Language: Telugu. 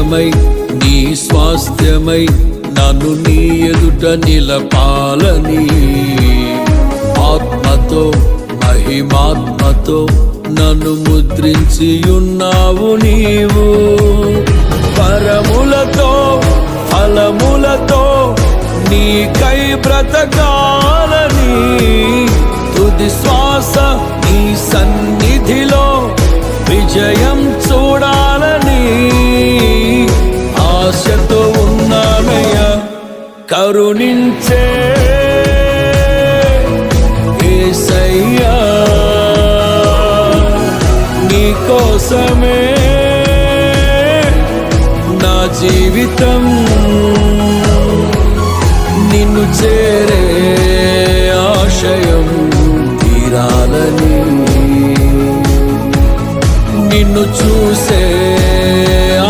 భాగ్యమై నీ స్వాస్థ్యమై నన్ను నీ ఎదుట నిలపాలని ఆత్మతో మహిమాత్మతో నన్ను ముద్రించి ఉన్నావు నీవు. వరములతో ఫలములతో నీకై బ్రతకాలని తుది శ్వాస నీ సన్నిధిలో విజయం చూడాలని ఆశతో ఉన్నానయ్యా. కరుణించే యేసయ్యా, నీ కోసమే నా జీవితం నిన్ను చేరే ఆశయం తీరాలని నిన్ను చూసే